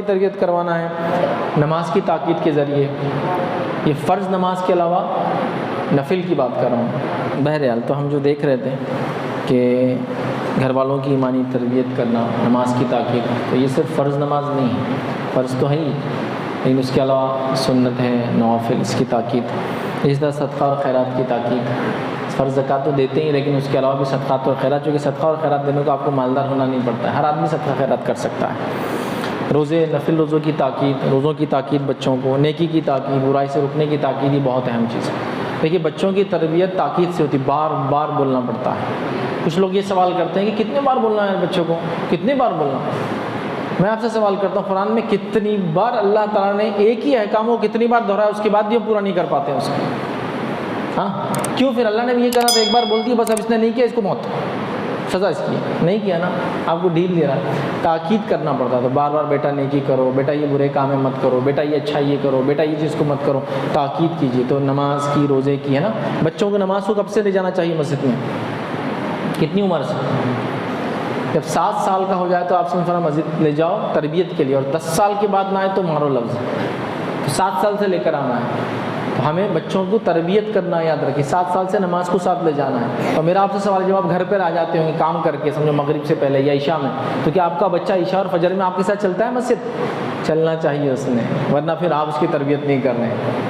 ایمانی تربیت کروانا ہے نماز کی تاکید کے ذریعے. یہ فرض نماز کے علاوہ نفل کی بات کر رہا ہوں. بہرحال تو ہم جو دیکھ رہے تھے کہ گھر والوں کی ایمانی تربیت کرنا، نماز کی تاکید، تو یہ صرف فرض نماز نہیں ہے، فرض تو ہے ہی، لیکن اس کے علاوہ سنت ہے، نوافل، اس کی تاکید. اس طرح صدقہ اور خیرات کی تاکید. فرض زکوٰۃ تو دیتے ہی، لیکن اس کے علاوہ بھی صدقات اور خیرات، چونکہ صدقہ اور خیرات دینے کو آپ کو مالدار ہونا نہیں پڑتا ہے، ہر آدمی صدقہ خیرات کر سکتا ہے. روزے، نفل روزوں کی تاکید، روزوں کی تاکید بچوں کو، نیکی کی تاکید، برائی سے رکنے کی تاکید، یہ بہت اہم چیز ہے. دیکھیے بچوں کی تربیت تاکید سے ہوتی، بار بار بولنا پڑتا ہے. کچھ لوگ یہ سوال کرتے ہیں کہ کتنے بار بولنا ہے بچوں کو، کتنی بار بولنا. میں آپ سے سوال کرتا ہوں، قرآن میں کتنی بار اللہ تعالیٰ نے ایک ہی احکام کو کتنی بار دہرایا، اس کے بعد بھی ہم پورا نہیں کر پاتے ہیں اس کو. ہاں کیوں؟ پھر اللہ نے بھی یہ کہا تھا ایک بار بول دی بس، اب اس نے نہیں کیا، اس کو موت، سزا اس کی. نہیں کیا نا، آپ کو ڈھیل دے رہا ہے. تاکید کرنا پڑتا تھا بار بار، بیٹا نیکی کرو، بیٹا یہ برے کام مت کرو، بیٹا یہ اچھا یہ کرو، بیٹا یہ چیز کو مت کرو. تاکید کیجیے. تو نماز کی، روزے کی، ہے نا. بچوں کو نماز کو کب سے لے جانا چاہیے مسجد میں؟ کتنی عمر سے؟ جب 7 سال کا ہو جائے تو آپ سے مسجد لے جاؤ تربیت کے لیے، اور 10 سال کے بعد نہ آئے تو مارو لفظ. تو 7 سال سے لے کر آنا ہے. تو ہمیں بچوں کو تربیت کرنا یاد رکھیے. 7 سال سے نماز کو ساتھ لے جانا ہے. تو میرا آپ سے سوال ہے، جب آپ گھر پر آ جاتے ہوں گے کام کر کے، سمجھو مغرب سے پہلے یا عشاء میں، تو کیا آپ کا بچہ عشاء اور فجر میں آپ کے ساتھ چلتا ہے مسجد؟ چلنا چاہیے اس نے، ورنہ پھر آپ اس کی تربیت نہیں کر رہے ہیں.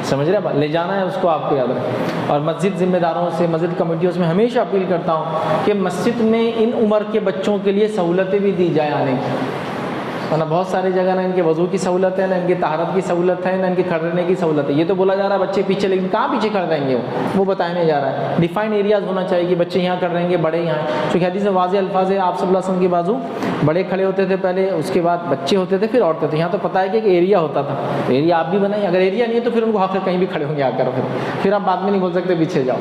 سمجھ رہے ہیں؟ لے جانا ہے اس کو، آپ کو یاد رکھیں. اور مسجد ذمہ داروں سے، مسجد کمیٹیوں سے میں ہمیشہ اپیل کرتا ہوں کہ مسجد میں ان عمر کے بچوں کے لیے سہولتیں بھی دی جائے آنے کی. ورنہ بہت ساری جگہ نہ ان کے وضو کی سہولت ہے، نہ ان کی طہارت کی سہولت ہے، نہ ان کے کھڑے رہنے کی سہولت ہے. یہ تو بولا جا رہا ہے بچے پیچھے، لیکن کہاں پیچھے کھڑے رہیں گے، وہ بتایا نہیں جا رہا ہے. ڈیفائن ایریاز ہونا چاہیے کہ بچے یہاں کھڑے رہیں گے، بڑے یہاں. چونکہ حدیث میں واضح الفاظ ہے، آپ صلی اللہ علیہ وسلم کے بازو بڑے کھڑے ہوتے تھے پہلے، اس کے بعد بچے ہوتے تھے، پھر عورتیں تھیں. یہاں تو پتہ ہے کہ ایک ایریا ہوتا تھا، تو ایریا آپ بھی بنائیں. اگر ایریا نہیں ہے تو پھر ان کو آخر کہیں بھی کھڑے ہوں گے آ کر، پھر آپ بعد میں نہیں بول سکتے پیچھے جاؤ.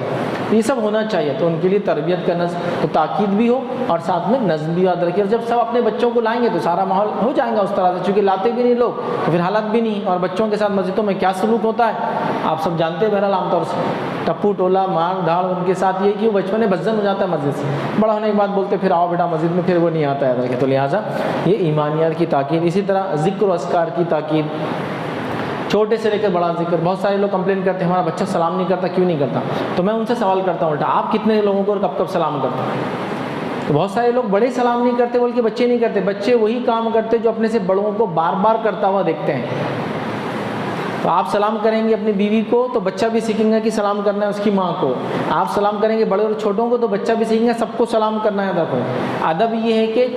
یہ سب ہونا چاہیے. تو ان کے لیے تربیت کا نظم، تو تاکید بھی ہو اور ساتھ میں نظم بھی یاد رکھیے. اور جب سب اپنے بچوں کو لائیں گے تو سارا ماحول ہو جائے گا اس طرح سے. چونکہ لاتے بھی نہیں لوگ تو پھر حالت بھی نہیں. اور بچوں کے ساتھ مسجدوں میں کیا سلوک ہوتا ہے آپ سب جانتے ہیں بہرحال. عام طور سے ٹپو ٹولا، مار دھاڑ ان کے ساتھ. یہ کہ وہ بچپن میں بزن ہو جاتا ہے مسجد سے، بڑا ہونے کے بعد بولتے پھر آؤ بیٹا مسجد میں، پھر وہ نہیں آتا ہے. تو لہٰذا یہ ایمانیات کی تاکید. اسی طرح ذکر و اذکار کی تاکید، چھوٹے سے لے کر بڑا ذکر. بہت سارے لوگ کمپلین کرتے ہیں ہمارا بچہ سلام نہیں کرتا، کیوں نہیں کرتا؟ تو میں ان سے سوال کرتا ہوں الٹا، آپ کتنے لوگوں کو اور کب کب سلام کرتے ہیں؟ تو بہت سارے لوگ بڑے سلام نہیں کرتے بلکہ بچے نہیں کرتے. بچے وہی کام کرتے جو اپنے سے بڑوں کو بار بار کرتا ہوا دیکھتے ہیں. تو آپ سلام کریں گے اپنی بیوی کو تو بچہ بھی سیکھیں گا کہ سلام کرنا ہے اس کی ماں کو. آپ سلام کریں گے بڑے اور چھوٹوں کو تو بچہ بھی سیکھیں گا سب کو سلام کرنا ہے. ادب یہ ہے کہ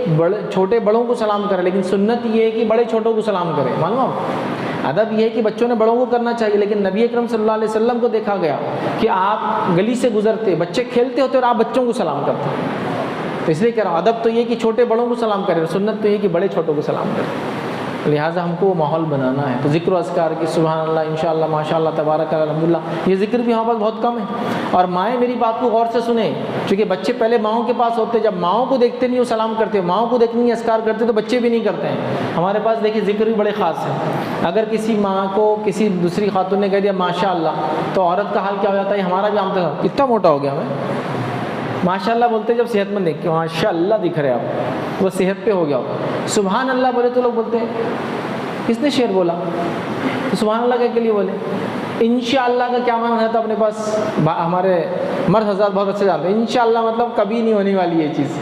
چھوٹے بڑوں کو سلام کرے، لیکن سنت یہ ہے کہ بڑے چھوٹوں کو سلام کرے. معلوم آپ، ادب یہ ہے کہ بچوں نے بڑوں کو کرنا چاہیے، لیکن نبی اکرم صلی اللہ علیہ وسلم کو دیکھا گیا کہ آپ گلی سے گزرتے، بچے کھیلتے ہوتے اور آپ بچوں کو سلام کرتے. تو اس لیے کہہ رہا ہوں ادب تو یہ کہ چھوٹے بڑوں کو سلام کرے، اور سنت تو یہ کہ بڑے چھوٹوں کو سلام کرے. لہٰذا ہم کو وہ ماحول بنانا ہے. تو ذکر و اذکار کی، سبحان اللہ، انشاءاللہ، ماشاءاللہ، تبارک اللہ، الحمدللہ، یہ ذکر بھی ہمارے پاس بہت کم ہے. اور مائیں میری بات کو غور سے سنیں، چونکہ بچے پہلے ماؤں کے پاس ہوتے، جب ماؤں کو دیکھتے نہیں وہ سلام کرتے، ماؤں کو دیکھتے نہیں اذکار کرتے، تو بچے بھی نہیں کرتے ہیں. ہمارے پاس دیکھیے ذکر بھی بڑے خاص ہے. اگر کسی ماں کو کسی دوسری خاتون نے کہہ دیا ماشاءاللہ، تو عورت کا حال کیا ہو جاتا ہے؟ ہمارا بھی عام طور اتنا موٹا ہو گیا میں ماشاءاللہ بولتے، جب صحت مند دیکھ کے ماشاءاللہ دکھ رہے آپ، وہ صحت پہ ہو گیا. سبحان اللہ بولے تو لوگ بولتے ہیں کس نے شعر بولا؟ تو سبحان اللہ کے لیے بولے. انشاءاللہ کا کیا معنی ہے؟ تو اپنے پاس ہمارے مرد حضرات بہت اچھے جانتے ہیں. انشاءاللہ مطلب کبھی نہیں ہونے والی یہ چیز.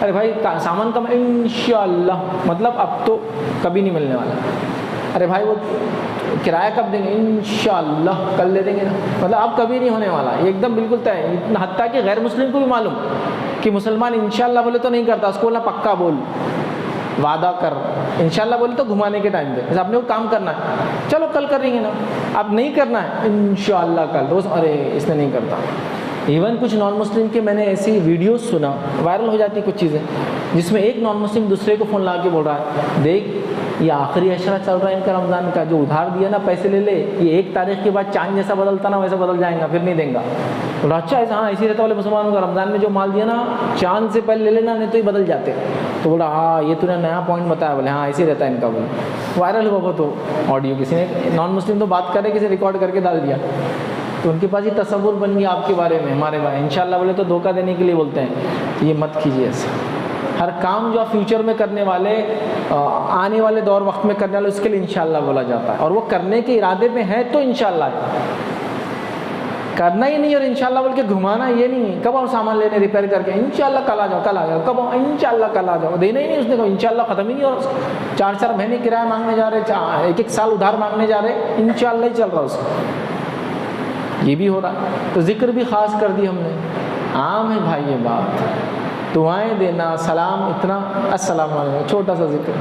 ارے بھائی سامان کم، انشاءاللہ مطلب اب تو کبھی نہیں ملنے والا. ارے بھائی وہ کرایہ کب دیں گے؟ انشاءاللہ کل دے دیں گے نا، مطلب اب کبھی نہیں ہونے والا. یہ ایک دم بالکل طے ہے. حتیٰ کہ غیر مسلم کو بھی معلوم کہ مسلمان انشاءاللہ بولے تو نہیں کرتا، اس کو بولنا پکا بول، وعدہ کر. انشاءاللہ بولے تو گھمانے کے ٹائم پہ جیسے آپ نے وہ کام کرنا ہے، چلو کل کر رہیں گے نا، اب نہیں کرنا ہے انشاءاللہ کل. دوست ارے اس نے نہیں کرتا. ایون کچھ نان مسلم کے میں نے ایسی ویڈیوز سنا، وائرل ہو جاتی کچھ چیزیں، جس میں ایک نان مسلم دوسرے کو فون لا کے بول رہا ہے دیکھ یہ آخری عشرہ چل رہا ہے ان کا رمضان کا، جو ادھار دیا نا پیسے لے لے، یہ 1 تاریخ کے بعد چاند جیسا بدلتا نا ویسا بدل جائے گا، پھر نہیں دیں گا. بولا اچھا ایسا؟ ہاں ایسے رہتا والے مسلمانوں کا، رمضان میں جو مال دیا نا چاند سے پہلے لے لینا نہیں تو یہ بدل جاتے. تو بولا ہاں یہ تو نے نیا پوائنٹ بتایا. بولے ہاں ایسے رہتا ہے ان کا. بولا وائرل ہوا وہ تو آڈیو، کسی نے نان مسلم تو بات کرے کسی ریکارڈ کر کے ڈال دیا. تو ان کے پاس یہ تصور بن گیا آپ کے بارے میں، ہمارے بارے. انشاءاللہ بولے تو دھوکہ دینے کے لیے بولتے ہیں. یہ مت کیجیے ایسا. ہر کام جو فیوچر میں کرنے والے، آنے والے دور وقت میں کرنے والے، اس کے لیے انشاءاللہ بولا جاتا ہے، اور وہ کرنے کے ارادے میں ہے تو انشاءاللہ ہے، کرنا ہی نہیں اور انشاءاللہ بول کے گھمانا یہ نہیں ہے، کب آؤ سامان لینے ریپیئر کر کے، انشاءاللہ کل آ جاؤ، کل آ جاؤ، کب آؤ انشاءاللہ کل آ جاؤ، دینا ہی نہیں اس نے، انشاءاللہ ختم ہی نہیں، اور 4 مہینے کرایہ مانگنے جا رہے، 1 سال ادھار مانگنے جا رہے، انشاءاللہ ہی چل رہا اس کا، یہ بھی ہو رہا ہے۔ تو ذکر بھی خاص کر دی ہم نے، عام ہے بھائی یہ بات، دعائیں دینا، سلام اتنا، السلام علیکم، چھوٹا سا ذکر،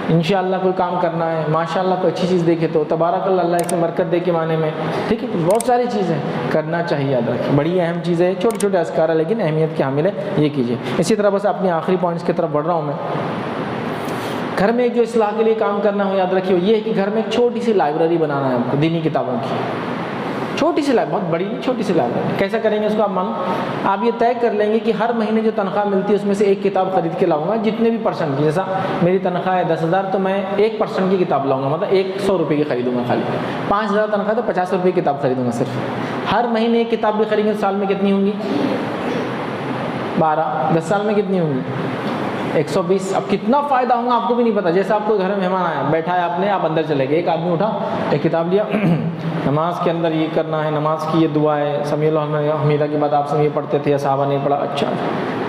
انشاءاللہ کوئی کام کرنا ہے، ماشاءاللہ کوئی اچھی چیز دیکھے تو تبارک اللہ، اللہ اس میں برکت دے کے معنی میں، ٹھیک ہے، بہت ساری چیزیں کرنا چاہیے، یاد رکھیں، بڑی اہم چیزیں ہیں، چھوٹے چھوٹے اذکار ہیں لیکن اہمیت کے حامل ہے، یہ کیجیے۔ اسی طرح بس اپنی آخری پوائنٹس کی طرف بڑھ رہا ہوں میں۔ گھر میں ایک جو اصلاح کے لیے کام کرنا ہو، یاد رکھیے یہ ہے کہ گھر میں ایک چھوٹی سی لائبریری بنانا ہے آپ کو، دینی کتابوں کی، چھوٹی سی لائبریری، بہت بڑی نہیں، چھوٹی سی لائبریری۔ کیسا کریں گے اس کو آپ مانو، آپ یہ طے کر لیں گے کہ ہر مہینے جو تنخواہ ملتی ہے اس میں سے ایک کتاب خرید کے لاؤں گا، جتنے بھی پرسنٹ کی، جیسا میری تنخواہ ہے 10,000 تو میں 1% کی کتاب لاؤں گا، مطلب 100 روپے کی خریدوں گا خالی، 5,000 تنخواہ تو 50 روپے کی کتاب خریدوں گا صرف، ہر مہینے ایک کتاب بھی خریدیں گے، سال میں کتنی ہوں گی؟ 12، 10 سال میں کتنی ہوں گی؟ 120۔ اب کتنا فائدہ ہوگا آپ کو بھی نہیں پتا، جیسا آپ کو گھر میں مہمان آیا، بیٹھا ہے آپ نے، آپ اندر چلے گئے، ایک آدمی اٹھا ایک کتاب لیا، نماز کے اندر یہ کرنا ہے، نماز کی یہ دعا ہے، سمیع اللہ حمیدہ کے بعد آپ سمیع پڑھتے تھے یا صحابہ نہیں پڑھا، اچھا،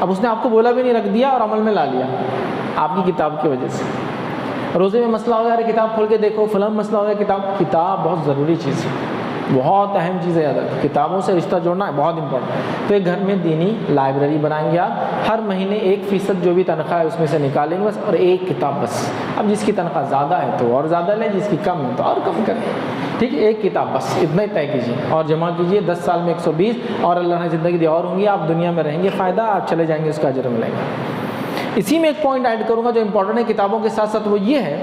اب اس نے آپ کو بولا بھی نہیں، رکھ دیا اور عمل میں لا لیا آپ کی کتاب کی وجہ سے۔ روزے میں مسئلہ ہو گیا، ارے کتاب کھول کے دیکھو، فلاں مسئلہ ہو گیا، کتاب بہت ضروری چیز ہے، بہت اہم چیز ہے، یاد رکھیں، کتابوں سے رشتہ جوڑنا ہے بہت امپورٹنٹ۔ تو ایک گھر میں دینی لائبریری بنائیں گے آپ، ہر مہینے 1% جو بھی تنخواہ ہے اس میں سے نکالیں گے بس، اور ایک کتاب بس، اب جس کی تنخواہ زیادہ ہے تو اور زیادہ لیں، جس کی کم ہے تو اور کم کریں، ٹھیک ہے، ایک کتاب بس، اتنا ہی طے کیجیے اور جمع کیجیے، 10 سال میں 120، اور اللہ نے زندگی دی اور ہوں گی، آپ دنیا میں رہیں گے، فائدہ آپ چلے جائیں گے، اس کا اجر ملے گا۔ اسی میں ایک پوائنٹ ایڈ کروں گا جو امپورٹنٹ ہے کتابوں کے ساتھ ساتھ، وہ یہ ہے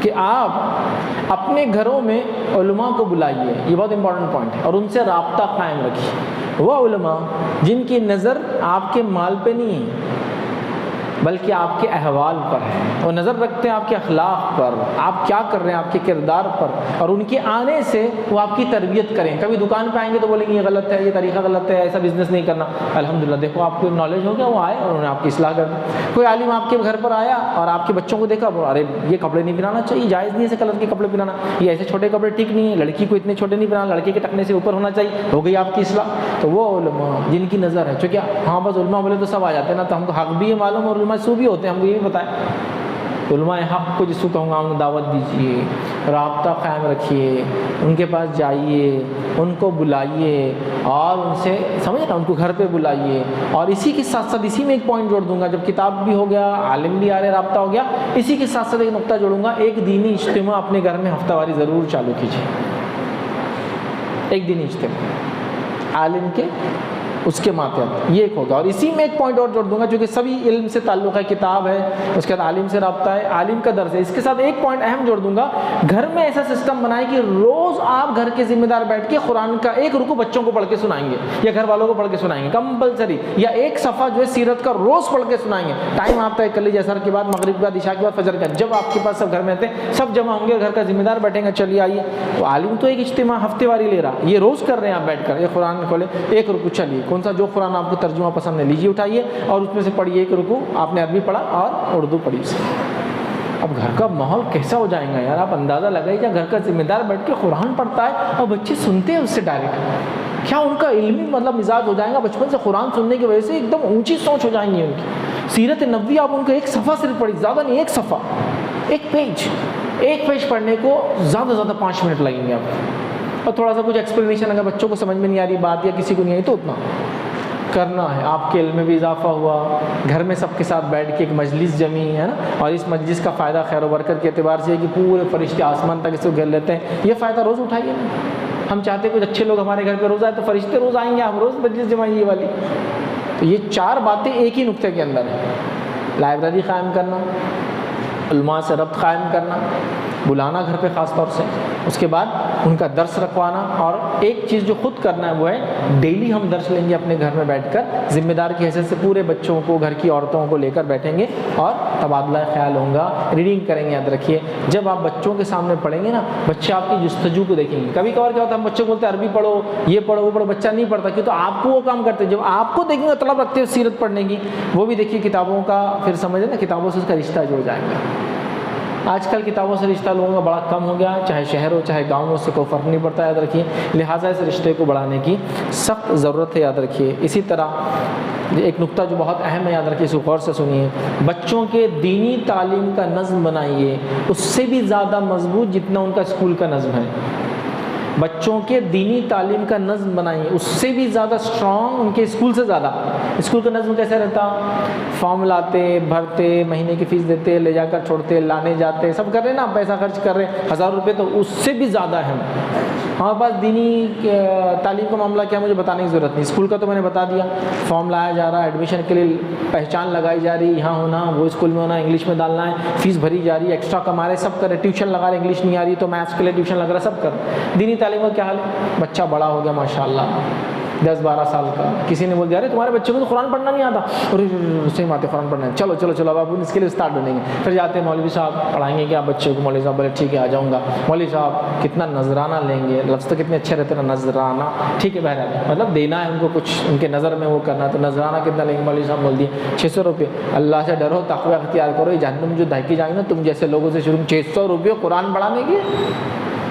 کہ آپ اپنے گھروں میں علماء کو بلائیے، یہ بہت امپورٹنٹ پوائنٹ ہے، اور ان سے رابطہ قائم رکھیے، وہ علماء جن کی نظر آپ کے مال پہ نہیں ہے بلکہ آپ کے احوال پر ہے، وہ نظر رکھتے ہیں آپ کے اخلاق پر، آپ کیا کر رہے ہیں، آپ کے کردار پر، اور ان کے آنے سے وہ آپ کی تربیت کریں۔ کبھی دکان پہ آئیں گے تو بولیں گے یہ غلط ہے، یہ طریقہ غلط ہے، ایسا بزنس نہیں کرنا، الحمدللہ دیکھو آپ کو نالج ہو گیا، وہ آئے اور انہوں نے آپ کی اصلاح کر دی۔ کوئی عالم آپ کے گھر پر آیا اور آپ کے بچوں کو دیکھا، ارے یہ کپڑے نہیں پہنانا چاہیے، جائز نہیں ایسے کلر کے کپڑے پہنانا، یہ ایسے چھوٹے کپڑے ٹھیک نہیں ہے، لڑکی کو اتنے چھوٹے نہیں پہنانا، لڑکے کے ٹکنے سے اوپر ہونا چاہیے، ہو گئی آپ کی اصلاح۔ تو وہ علماء جن کی نظر ہے، چونکہ ہاں بس علماء بولے تو سب آ جاتے ہیں نا، تو ہم کو حق بھی ہے معلوم اور علماء سو بھی ہوتے ہیں، ہم کو یہ بھی پتہ ہے۔ علماء حق کو جس کو کہوں گا انہیں دعوت دیجیے، رابطہ قائم رکھیے، ان کے پاس جائیے، ان کو بلائیے اور ان سے سمجھ نا، ان کو گھر پہ بلائیے۔ اور اسی کے ساتھ ساتھ اسی میں ایک پوائنٹ جوڑ دوں گا، جب کتاب بھی ہو گیا، عالم بھی آ رہے، رابطہ ہو گیا، اسی کے ساتھ ساتھ ایک نقطہ جوڑوں گا، ایک دینی اجتماع اپنے گھر میں ہفتہ واری ضرور چالو کیجیے، ایک دینی اجتماع عالم کے، اس کے ماتحت یہ ایک ہوگا۔ اور اسی میں ایک پوائنٹ اور جوڑ دوں گا، جو کہ سبھی علم سے تعلق ہے، کتاب ہے، اس کے بعد عالم سے رابطہ ہے، عالم کا درس ہے، اس کے ساتھ ایک پوائنٹ اہم جوڑ دوں گا، گھر میں ایسا سسٹم بنائیں کہ روز آپ گھر کے ذمہ دار بیٹھ کے قرآن کا ایک رکوع بچوں کو پڑھ کے سنائیں گے، یا گھر والوں کو پڑھ کے سنائیں گے کمپلسری، یا ایک صفحہ جو ہے سیرت کا روز پڑھ کے سنائیں گے۔ ٹائم آپ طے کر لیجیے، عصر کے بعد، مغرب کے بعد، عشاء کے بعد، فجر کا، جب آپ کے پاس سب گھر میں رہتے ہیں، سب جمع ہوں گے، گھر کا ذمہ دار بیٹھیں گے، چلیے آئیے، تو عالم تو ایک اجتماع ہفتے واری لے رہا، یہ روز کر رہے ہیں آپ بیٹھ کر، یہ قرآن کھولے، ایک رکوع، چلیے کون سا جو قرآن آپ کو ترجمہ پسند ہے لیجیے، اٹھائیے اور اس میں سے پڑھیے، ایک رکوع آپ نے عربی پڑھا اور اردو پڑھی سے۔ اب گھر کا ماحول کیسا ہو جائے گا یار، آپ اندازہ لگائیے، کیا گھر کا ذمہ دار بیٹھ کے قرآن پڑھتا ہے اور بچے سنتے ہیں اس سے ڈائریکٹ، کیا ان کا علمی مطلب مزاج ہو جائے گا، بچپن سے قرآن سننے کی وجہ سے ایک دم اونچی سوچ ہو جائیں گی ان کی۔ سیرت نبوی آپ ان کو ایک صفحہ صرف پڑھی، زیادہ نہیں، ایک صفحہ، ایک پیج پڑھنے کو زیادہ سے زیادہ 5 منٹ لگیں گے آپ کو، اور تھوڑا سا کچھ ایکسپلینیشن اگر بچوں کو سمجھ میں نہیں آ رہی بات یا کسی کو نہیں آئی تو اتنا کرنا ہے، آپ کے علم میں بھی اضافہ ہوا، گھر میں سب کے ساتھ بیٹھ کے ایک مجلس جمی ہے نا، اور اس مجلس کا فائدہ خیر و برکت کے اعتبار سے ہے کہ پورے فرشتے آسمان تک اس کو گھیر لیتے ہیں، یہ فائدہ روز اٹھائیے نا۔ ہم چاہتے ہیں کچھ اچھے لوگ ہمارے گھر پہ روز آئے تو فرشتے روز آئیں گے، آپ روز مجلس جمائیے والی۔ تو یہ 4 باتیں ایک ہی نقطے کے اندر ہیں، لائبریری قائم کرنا، علماء سے ربط قائم کرنا، بلانا گھر پہ خاص طور سے، اس کے بعد ان کا درس رکھوانا، اور ایک چیز جو خود کرنا ہے وہ ہے ڈیلی ہم درس لیں گے اپنے گھر میں بیٹھ کر، ذمہ دار کی حیثیت سے پورے بچوں کو، گھر کی عورتوں کو لے کر بیٹھیں گے اور تبادلہ خیال ہوگا، ریڈنگ کریں گے۔ یاد رکھیے جب آپ بچوں کے سامنے پڑھیں گے نا، بچے آپ کی جستجو کو دیکھیں گے۔ کبھی کبھار کیا ہوتا ہے، ہم بچوں کو بولتے ہیں عربی پڑھو، یہ پڑھو، وہ پڑھو، بچہ نہیں پڑھتا کیوں؟ تو آپ کو وہ کام کرتے ہیں۔ جب آپ کو دیکھیں گے طلب رکھتے ہیں سیرت پڑھنے کی، وہ بھی دیکھیے کتابوں کا، پھر سمجھیں نا کتابوں سے اس کا رشتہ جڑ جائے گا۔ آج کل کتابوں سے رشتہ لوگوں کا بڑا کم ہو گیا، چاہے شہر ہو چاہے گاؤں ہو، اس سے کوئی فرق نہیں پڑتا، یاد رکھیے۔ لہٰذا اس رشتے کو بڑھانے کی سخت ضرورت ہے، یاد رکھیے۔ اسی طرح ایک نقطہ جو بہت اہم ہے، یاد رکھیے، اس کو غور سے سنیے، بچوں کے دینی تعلیم کا نظم بنائیے اس سے بھی زیادہ مضبوط جتنا ان کا اسکول کا نظم ہے۔ بچوں کے دینی تعلیم کا نظم بنائیے اس سے بھی زیادہ اسٹرانگ ان کے اسکول سے زیادہ۔ اسکول کا نظم کیسے رہتا؟ فارم لاتے، بھرتے، مہینے کی فیس دیتے، لے جا کر چھوڑتے، لانے جاتے، سب کر رہے نا، پیسہ خرچ کر رہے ہیں 1000 روپے، تو اس سے بھی زیادہ اہم ہمارے پاس دینی تعلیم کا معاملہ کیا، مجھے بتانے کی ضرورت نہیں۔ اسکول کا تو میں نے بتا دیا، فارم لایا جا رہا ہے، ایڈمیشن کے لیے پہچان لگائی جا رہی ہے، یہاں ہونا، وہ اسکول میں ہونا، انگلش میں ڈالنا ہے، فیس بھری جا رہی ہے، ایکسٹرا کما رہے، سب کر رہے، ٹیوشن لگا رہے، انگلش نہیں آ رہی تو میتھس کے لیے ٹیوشن لگ رہا ہے، سب کر رہے۔ دینی تعلیم کا کیا حال ہے؟ بچہ بڑا ہو گیا ماشاءاللہ، 10-12 سال کا، کسی نے بول دیا ارے تمہارے بچے کو تو قرآن پڑھنا نہیں آتا، صحیح بات ہے قرآن پڑھنا ہے، چلو چلو چلو اب اس کے لیے اسٹارٹ بنیں گے۔ پھر جاتے ہیں مولوی صاحب پڑھائیں گے کیا بچے کو؟ مولوی صاحب بولے ٹھیک ہے آ جاؤں گا۔ مولوی صاحب کتنا نذرانہ لیں گے، لفظ تو کتنے اچھے رہتے ہیں نا، نذرانہ، ٹھیک ہے بہرحال مطلب دینا ہے ان کو، کچھ ان کے نظر میں وہ کرنا ہے، تو نذرانہ کتنا لیں گے؟ مولوی صاحب بول دیے 600 روپے۔ اللہ سے ڈرو، تقوی اختیار کرو، یہ جہنم جو دہکی جائیں گے نا تم جیسے لوگوں سے شروع، 600 روپے قرآن پڑھانے کی؟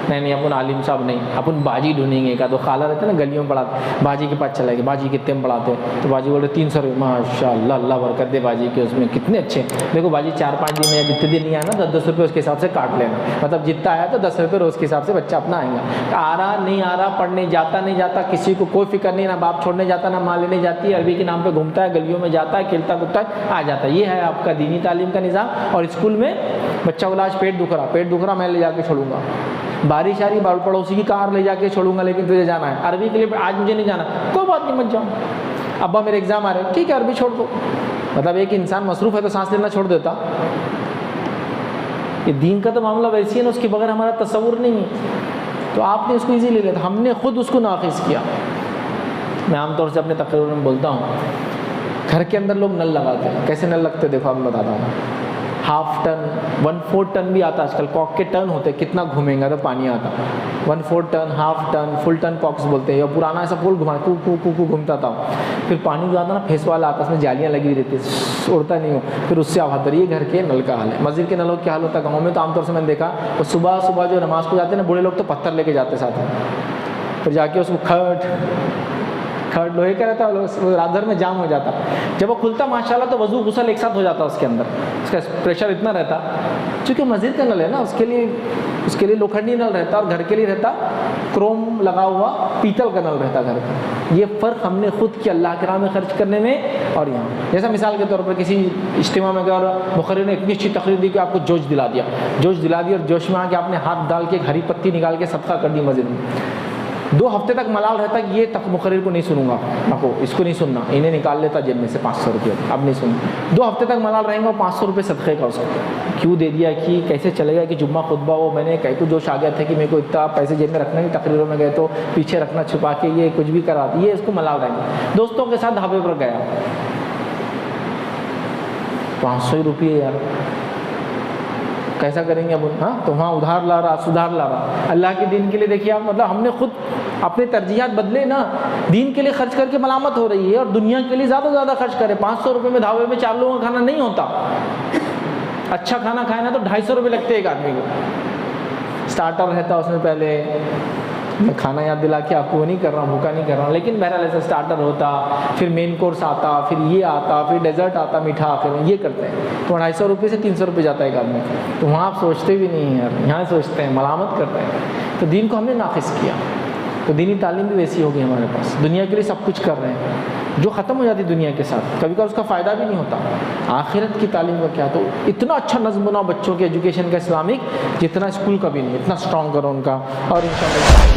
نہیں اپن عالم صاحب نہیں، اپن باجی ڈھونڈیں گے، کا تو خالہ رہتے ہیں نا گلیوں میں پڑھاتے، باجی کے پاس چلے گئے، باجی کتنے میں پڑھاتے، تو باجی بول رہے 300 روپے، ماشاء اللہ اللہ برکت دے باجی کے، اس میں کتنے اچھے، دیکھو باجی 4-5 دن یا جتنے دن نہیں آیا نا 10-10 روپے اس کے حساب سے کاٹ لینا، مطلب جتنا آیا تو 10 روپے روز کے حساب سے بچہ اپنا آئے گا، آ رہا نہیں آ رہا، پڑھنے جاتا نہیں جاتا، کسی کو کوئی فکر نہیں، نہ باپ چھوڑنے جاتا نہ ماں لینے جاتی ہے، عربی کے نام پہ گھومتا ہے، گلیوں میں جاتا ہے، کھیلتا کودتا ہے، آ جاتا ہے۔ یہ ہے آپ کا دینی تعلیم کا نظام۔ اور اسکول میں بچہ بولا آج پیٹ دکھ رہا میں لے جا کے چھوڑوں گا، بارش آ رہی پڑوسی کی کار لے جا کے چھوڑوں گا، لیکن تجھے جانا ہے عربی کے لیے، آج مجھے نہیں جانا، کوئی بات نہیں مت جاؤں، ابا میرے ایگزام آ رہے ہیں، ٹھیک ہے عربی چھوڑ دو۔ مطلب ایک انسان مصروف ہے تو سانس لینا چھوڑ دیتا۔ یہ دین کا تو معاملہ ویسی ہے نا، اس کے بغیر ہمارا تصور نہیں ہے، تو آپ نے اس کو ایزی لے لیا تھا، ہم نے خود اس کو ناقص کیا۔ میں عام طور سے اپنے تقریر میں بولتا ہوں، گھر کے اندر لوگ نل لگاتے ہیں، کیسے نل لگتے دیکھو آپ بتاتا ہوں، 1/2 ٹن 1/4 ٹن بھی آتا، آج کل کاک کے ٹن ہوتے، کتنا گھومیں گا تو پانی آتا، 1/4 ٹن 1/2 ٹن فل ٹن کاکس بولتے ہیں، یا پرانا ایسا پول گھما کو گھومتا تھا، پھر پانی جو آتا نا پھیس والا آتا، اس میں جالیاں لگی ہوئی رہتی، اڑتا نہیں ہو، پھر اس سے آواز یہ گھر کے نل کا حال ہے۔ مسجد کے نلوں کا حال ہوتا ہے گاؤں میں، تو عام طور سے میں نے دیکھا وہ صبح جو نماز کو جاتے ہیں نا بوڑھے لوگ تو پتھر لے کے جاتے ساتھ، پھر جا کے اس کو کھٹ لوہے کا رہتا ہے، رات بھر میں جام ہو جاتا، جب وہ کھلتا ماشاءاللہ تو وضو غسل ایک ساتھ ہو جاتا اس کے اندر، اس کا پریشر اتنا رہتا، چونکہ مسجد کا نل ہے نا، اس کے لیے لوکھنڈی نل رہتا، اور گھر کے لیے رہتا کروم لگا ہوا پیتل کا نل رہتا گھر کا۔ یہ فرق ہم نے خود کیا اللہ کے راہ میں خرچ کرنے میں اور یہاں۔ جیسا مثال کے طور پر کسی اجتماع میں گیا اور مخرر نے اتنی اچھی تقریر دی کہ آپ کو جوش دلا دیا، اور جوش میں آ کے آپ نے ہاتھ ڈال کے ایک ہری پتی نکال کے صدقہ کر دی مسجد میں، 2 ہفتے تک ملال رہتا کہ یہ مقرر کو نہیں سنوں گا، نکو اس کو نہیں سننا، انہیں نکال لیتا جیب میں سے 500 روپے، اب نہیں سنوں، 2 ہفتے تک ملال رہیں گے، 500 روپے صدقے کا اس کو کیوں دے دیا، کہ کیسے چلے گا، کہ جمعہ خطبہ ہو، میں نے کہیں کو جوش آ گیا تھا کہ میرے کو اتنا پیسے جیب میں رکھنا نہیں، تقریروں میں گئے تو پیچھے رکھنا چھپا کے، یہ کچھ بھی کرا یہ اس کو ملال رہیں گے۔ دوستوں کے ساتھ ڈھابے پر گیا، 500 روپئے یار کیسا کریں گے اب، ہاں تو وہاں ادھار لا رہا، سدھار لا رہا، اللہ کے دین کے لیے دیکھیے آپ، مطلب ہم نے خود اپنے ترجیحات بدلے نا، دین کے لیے خرچ کر کے ملامت ہو رہی ہے، اور دنیا کے لیے زیادہ سے زیادہ خرچ کرے۔ 500 روپے میں ڈھابے میں 4 لوگوں کا کھانا نہیں ہوتا، اچھا کھانا کھائے نا تو 250 روپے لگتے ایک آدمی کو، اسٹارٹر رہتا اس میں پہلے، میں کھانا یاد دلا کے آپ کو وہ نہیں کر رہا ہوں، بھوکا نہیں کر رہا ہوں، لیکن بہرحال ایسا اسٹارٹر ہوتا، پھر مین کورس آتا، پھر یہ آتا، پھر ڈیزرٹ آتا میٹھا، پھر یہ کرتے ہیں، تو 250 روپے سے 300 روپے جاتا ہے ایک آدمی، تو وہاں آپ سوچتے بھی نہیں ہیں یار، یہاں سوچتے ہیں، ملامت کرتے ہیں، تو دین کو ہم نے ناقص کیا، تو دینی تعلیم بھی ویسی ہوگی ہمارے پاس، دنیا کے لیے سب کچھ کر رہے ہیں، جو ختم ہو جاتی دنیا کے ساتھ، کبھی کبھی اس کا فائدہ بھی نہیں ہوتا، آخرت کی تعلیم کا کیا، تو اتنا اچھا نظم بناؤ بچوں کے ایجوکیشن کا اسلامک، جتنا اسکول کا بھی نہیں، اتنا اسٹرانگ کرو ان کا، اور انشاءاللہ